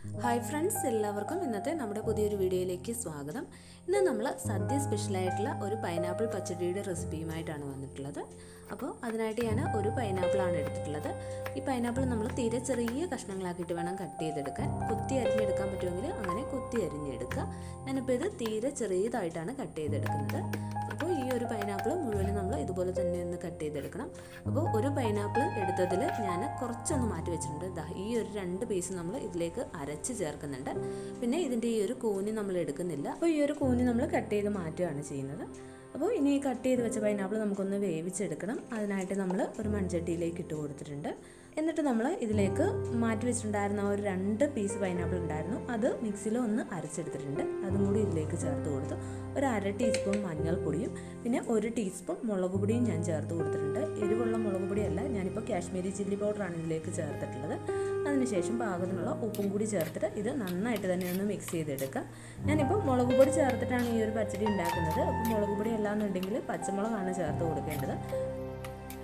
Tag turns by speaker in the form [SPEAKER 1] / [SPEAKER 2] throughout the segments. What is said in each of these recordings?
[SPEAKER 1] Hi friends, എല്ലാവർക്കും ഇന്നത്തെ നമ്മുടെ പുതിയൊരു വീഡിയോയിലേക്ക് സ്വാഗതം. ഇന്ന് നമ്മൾ സദ്യ സ്പെഷ്യലായിട്ടുള്ള ഒരു പൈനാപ്പിൾ പച്ചടിയുടെ റെസിപ്പിയുമായിട്ടാണ് വന്നിട്ടുള്ളത്. അപ്പോൾ അതിനായിട്ട് ഞാൻ ഒരു പൈനാപ്പിളാണ് എടുത്തിട്ടുള്ളത്. ഈ പൈനാപ്പിൾ നമ്മൾ തീരെ ചെറിയ കഷ്ണങ്ങളാക്കിയിട്ട് വേണം കട്ട് ചെയ്തെടുക്കാൻ. കുത്തി അരിഞ്ഞെടുക്കാൻ പറ്റുമെങ്കിൽ അങ്ങനെ കുത്തി അരിഞ്ഞെടുക്കുക. ഞാനിപ്പോൾ ഇത് തീരെ ചെറിയതായിട്ടാണ് കട്ട് ചെയ്തെടുക്കുന്നത്. അപ്പോൾ ഈ ഒരു പൈനാപ്പിൾ മുഴുവനും നമ്മൾ ഇതുപോലെ തന്നെ ഒന്ന് കട്ട് ചെയ്തെടുക്കണം. അപ്പോൾ ഒരു പൈനാപ്പിൾ എടുത്തതിൽ ഞാൻ കുറച്ചൊന്ന് മാറ്റി വെച്ചിട്ടുണ്ട്. ഈ ഒരു 2 പീസ് നമ്മൾ ഇതിലേക്ക് അരച്ച് ചേർക്കുന്നുണ്ട്. പിന്നെ ഇതിൻ്റെ ഈ ഒരു കൂനി നമ്മൾ എടുക്കുന്നില്ല. അപ്പോൾ ഈ ഒരു കൂനി നമ്മൾ കട്ട് ചെയ്ത് മാറ്റുകയാണ് ചെയ്യുന്നത്. അപ്പോൾ ഇനി ഈ കട്ട് ചെയ്ത് വെച്ച പൈനാപ്പിൾ നമുക്കൊന്ന് വേവിച്ചെടുക്കണം. അതിനായിട്ട് നമ്മൾ ഒരു മൺചട്ടിയിലേക്ക് ഇട്ട് കൊടുത്തിട്ടുണ്ട്. എന്നിട്ട് നമ്മൾ ഇതിലേക്ക് മാറ്റി വെച്ചിട്ടുണ്ടായിരുന്ന ഒരു 2 പീസ് പൈനാപ്പിൾ ഉണ്ടായിരുന്നു, അത് മിക്സിയിൽ ഒന്ന് അരച്ചെടുത്തിട്ടുണ്ട്. അതും കൂടി ഇതിലേക്ക് ചേർത്ത് കൊടുത്തു. ഒരു 1/2 ടീസ്പൂൺ മഞ്ഞൾപ്പൊടിയും പിന്നെ 1 ടീസ്പൂൺ മുളക് പൊടിയും ഞാൻ ചേർത്ത് കൊടുത്തിട്ടുണ്ട്. എരിവുള്ള മുളക് പൊടിയല്ല, ഞാനിപ്പോൾ കാശ്മീരി ചില്ലി പൗഡറാണ് ഇതിലേക്ക് ചേർത്തിട്ടുള്ളത്. അതിനുശേഷം പാകത്തിനുള്ള ഉപ്പും കൂടി ചേർത്തിട്ട് ഇത് നന്നായിട്ട് തന്നെ ഒന്ന് മിക്സ് ചെയ്തെടുക്കുക. ഞാനിപ്പോൾ മുളക് പൊടി ചേർത്തിട്ടാണ് ഈ ഒരു പച്ചടി ഉണ്ടാക്കുന്നത്. അപ്പോൾ മുളക് പൊടി അല്ലാന്നുണ്ടെങ്കിൽ പച്ചമുളകാണ് ചേർത്ത് കൊടുക്കേണ്ടത്.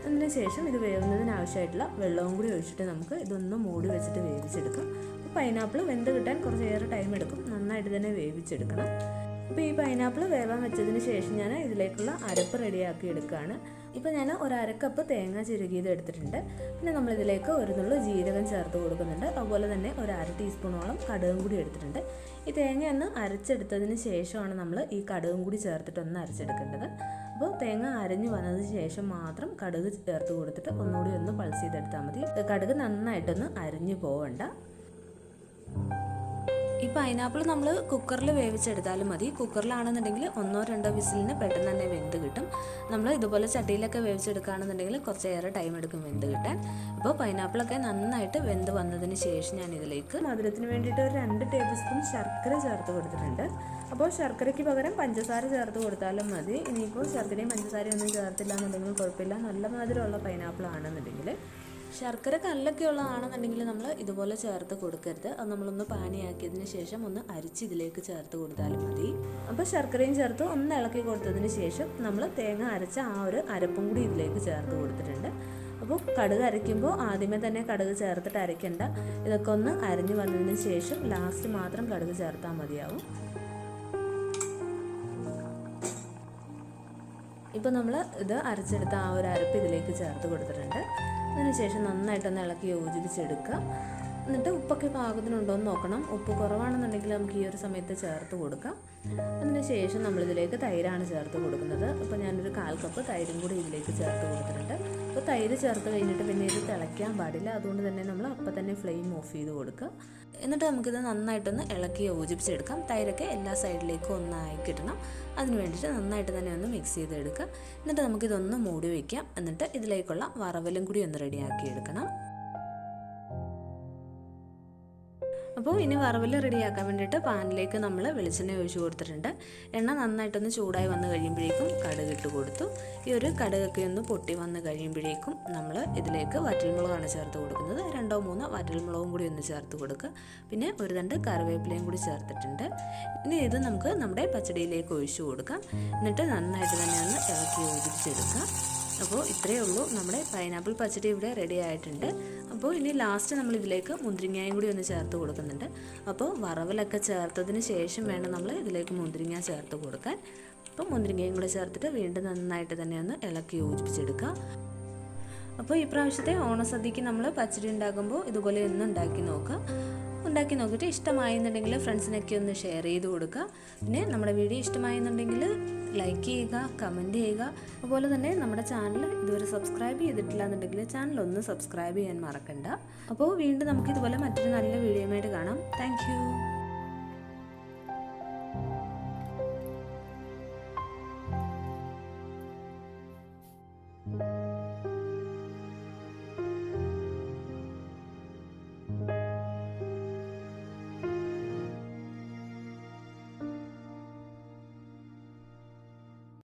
[SPEAKER 1] അതിനുശേഷം ഇത് വേവുന്നതിന് ആവശ്യമായിട്ടുള്ള വെള്ളവും കൂടി ഒഴിച്ചിട്ട് നമുക്ക് ഇതൊന്ന് മൂടി വെച്ചിട്ട് വേവിച്ചെടുക്കാം. അപ്പോൾ പൈനാപ്പിൾ വെന്ത് കിട്ടാൻ കുറച്ചേറെ ടൈം എടുക്കും, നന്നായിട്ട് തന്നെ വേവിച്ചെടുക്കണം. അപ്പോൾ ഈ പൈനാപ്പിൾ വേവാൻ വെച്ചതിന് ശേഷം ഞാൻ ഇതിലേക്കുള്ള അരപ്പ് റെഡിയാക്കി എടുക്കുകയാണ്. ഇപ്പോൾ ഞാൻ ഒരു 1/2 കപ്പ് തേങ്ങ ചിരകിയത് എടുത്തിട്ടുണ്ട്. പിന്നെ നമ്മളിതിലേക്ക് ഒരു നുള്ളു ജീരകം ചേർത്ത് കൊടുക്കുന്നുണ്ട്. അതുപോലെ തന്നെ ഒരു 1/2 ടീസ്പൂണോളം കടുകും കൂടി എടുത്തിട്ടുണ്ട്. ഈ തേങ്ങ ഒന്ന് അരച്ചെടുത്തതിന് ശേഷമാണ് നമ്മൾ ഈ കടുകും കൂടി ചേർത്തിട്ടൊന്ന് അരച്ചെടുക്കേണ്ടത്. അപ്പോൾ തേങ്ങ അരഞ്ഞ് വന്നതിന് ശേഷം മാത്രം കടുക് ചേർത്ത് കൊടുത്തിട്ട് ഒന്നുകൂടി ഒന്ന് പൾസ് ചെയ്തെടുത്താൽ മതി. കടുക് നന്നായിട്ടൊന്ന് അരിഞ്ഞു പോവണ്ട. ഈ പൈനാപ്പിൾ നമ്മൾ കുക്കറിൽ വേവിച്ചെടുത്താലും മതി. കുക്കറിലാണെന്നുണ്ടെങ്കിൽ 1-2 വിസിലിന് പെട്ടെന്ന് തന്നെ വെന്ത് കിട്ടും. നമ്മൾ ഇതുപോലെ ചട്ടിയിലൊക്കെ വേവിച്ചെടുക്കുകയാണെന്നുണ്ടെങ്കിൽ കുറച്ചേറെ ടൈം എടുക്കും വെന്ത് കിട്ടാൻ. അപ്പോൾ പൈനാപ്പിളൊക്കെ നന്നായിട്ട് വെന്ത് വന്നതിന് ശേഷം ഞാൻ ഇതിലേക്ക് മധുരത്തിന് വേണ്ടിയിട്ട് ഒരു 2 ടേബിൾ സ്പൂൺ ശർക്കര ചേർത്ത് കൊടുത്തിട്ടുണ്ട്. അപ്പോൾ ശർക്കരയ്ക്ക് പകരം പഞ്ചസാര ചേർത്ത് കൊടുത്താലും മതി. ഇനിയിപ്പോൾ ശർക്കരയും പഞ്ചസാരയും ഒന്നും ചേർത്തില്ല എന്നുണ്ടെങ്കിൽ കുഴപ്പമില്ല. നല്ല മധുരമുള്ള പൈനാപ്പിൾ ആണെന്നുണ്ടെങ്കിൽ. ശർക്കര കല്ലൊക്കെ ഉള്ളതാണെന്നുണ്ടെങ്കിൽ നമ്മൾ ഇതുപോലെ ചേർത്ത് കൊടുക്കരുത്. അത് നമ്മളൊന്ന് പാനിയാക്കിയതിന് ശേഷം ഒന്ന് അരിച്ച് ഇതിലേക്ക് ചേർത്ത് കൊടുത്താലും മതി. അപ്പോൾ ശർക്കരയും ചേർത്ത് ഒന്ന് ഇളക്കി കൊടുത്തതിന് ശേഷം നമ്മൾ തേങ്ങ അരച്ച ആ ഒരു അരപ്പും കൂടി ഇതിലേക്ക് ചേർത്ത് കൊടുത്തിട്ടുണ്ട്. അപ്പോൾ കടുക് അരയ്ക്കുമ്പോൾ ആദ്യമേ തന്നെ കടുക് ചേർത്തിട്ട് അരയ്ക്കേണ്ട. ഇതൊക്കെ ഒന്ന് അരിഞ്ഞു വന്നതിന് ശേഷം ലാസ്റ്റ് മാത്രം കടുക് ചേർത്താൽ മതിയാവും. ഇപ്പോൾ നമ്മൾ ഇത് അരച്ചെടുത്ത ആ ഒരു അരപ്പ് ഇതിലേക്ക് ചേർത്ത് കൊടുത്തിട്ടുണ്ട്. അതിനുശേഷം നന്നായിട്ടൊന്ന് ഇളക്കി യോജിപ്പിച്ചെടുക്കുക. എന്നിട്ട് ഉപ്പൊക്കെ പാകത്തിനുണ്ടോ എന്ന് നോക്കണം. ഉപ്പ് കുറവാണെന്നുണ്ടെങ്കിൽ നമുക്ക് ഈ ഒരു സമയത്ത് ചേർത്ത് കൊടുക്കാം. അതിനുശേഷം നമ്മളിതിലേക്ക് തൈരാണ് ചേർത്ത് കൊടുക്കുന്നത്. അപ്പോൾ ഞാനൊരു 1/4 കപ്പ് തൈരും കൂടി ഇതിലേക്ക് ചേർത്ത് കൊടുത്തിട്ടുണ്ട്. അപ്പോൾ തൈര് ചേർത്ത് കഴിഞ്ഞിട്ട് പിന്നെ ഇത് തിളയ്ക്കാൻ പാടില്ല. അതുകൊണ്ട് തന്നെ നമ്മൾ അപ്പം തന്നെ ഫ്ലെയിം ഓഫ് ചെയ്ത് കൊടുക്കുക. എന്നിട്ട് നമുക്കിത് നന്നായിട്ടൊന്ന് ഇളക്കി യോജിപ്പിച്ചെടുക്കാം. തൈരൊക്കെ എല്ലാ സൈഡിലേക്കും ഒന്നായി കിട്ടണം. അതിന് വേണ്ടിയിട്ട് നന്നായിട്ട് തന്നെ ഒന്ന് മിക്സ് ചെയ്തെടുക്കുക. എന്നിട്ട് നമുക്കിതൊന്ന് മൂടി വയ്ക്കാം. എന്നിട്ട് ഇതിലേക്കുള്ള വറവലും കൂടി ഒന്ന് റെഡിയാക്കി എടുക്കണം. അപ്പോൾ ഇനി വറവൽ റെഡിയാക്കാൻ വേണ്ടിയിട്ട് പാനിലേക്ക് നമ്മൾ വെളിച്ചെണ്ണ ഒഴിച്ച് കൊടുത്തിട്ടുണ്ട്. എണ്ണ നന്നായിട്ടൊന്ന് ചൂടായി വന്ന് കഴിയുമ്പോഴേക്കും കടുക് ഇട്ട് കൊടുത്തു. ഈ ഒരു കടുകൊക്കെ ഒന്ന് പൊട്ടി വന്ന് കഴിയുമ്പോഴേക്കും നമ്മൾ ഇതിലേക്ക് വറ്റൽമുളകാണ് ചേർത്ത് കൊടുക്കുന്നത്. 2-3 വറ്റൽമുളകും കൂടി ഒന്ന് ചേർത്ത് കൊടുക്കുക. പിന്നെ ഒരു 2 കറിവേപ്പിലയും കൂടി ചേർത്തിട്ടുണ്ട്. ഇനി ഇത് നമുക്ക് നമ്മുടെ പച്ചടിയിലേക്ക് ഒഴിച്ചു കൊടുക്കാം. എന്നിട്ട് നന്നായിട്ട് തന്നെ ഒന്ന് ഇളക്കി യോജിപ്പിച്ചെടുക്കാം. അപ്പോൾ ഇത്രയേ ഉള്ളൂ, നമ്മുടെ പൈനാപ്പിൾ പച്ചടി ഇവിടെ റെഡി ആയിട്ടുണ്ട്. അപ്പോൾ ഇനി ലാസ്റ്റ് നമ്മൾ ഇതിലേക്ക് മുന്തിരിങ്ങയും കൂടി ഒന്ന് ചേർത്ത് കൊടുക്കുന്നുണ്ട്. അപ്പോൾ വറവലൊക്കെ ചേർത്തതിന് ശേഷം വേണം നമ്മൾ ഇതിലേക്ക് മുന്തിരിങ്ങ ചേർത്ത് കൊടുക്കാൻ. അപ്പോൾ മുന്തിരിങ്ങയും കൂടി ചേർത്തിട്ട് വീണ്ടും നന്നായിട്ട് തന്നെ ഒന്ന് ഇളക്കി യോജിപ്പിച്ചെടുക്കുക. അപ്പോൾ ഈ പ്രാവശ്യത്തെ ഓണസദ്യക്ക് നമ്മൾ പച്ചടി ഉണ്ടാക്കുമ്പോൾ ഇതുപോലെ ഒന്ന് ഉണ്ടാക്കി നോക്കിയിട്ട് ഇഷ്ടമായെന്നുണ്ടെങ്കിൽ ഫ്രണ്ട്സിനൊക്കെ ഒന്ന് ഷെയർ ചെയ്ത് കൊടുക്കുക. പിന്നെ നമ്മുടെ വീഡിയോ ഇഷ്ടമായെന്നുണ്ടെങ്കിൽ ലൈക്ക് ചെയ്യുക, കമൻറ്റ് ചെയ്യുക. അതുപോലെ തന്നെ നമ്മുടെ ചാനൽ ഇതുവരെ സബ്സ്ക്രൈബ് ചെയ്തിട്ടില്ല എന്നുണ്ടെങ്കിൽ ചാനൽ ഒന്ന് സബ്സ്ക്രൈബ് ചെയ്യാൻ മറക്കണ്ട. അപ്പോൾ വീണ്ടും നമുക്ക് ഇതുപോലെ മറ്റൊരു നല്ല വീഡിയോയുമായിട്ട് കാണാം. താങ്ക്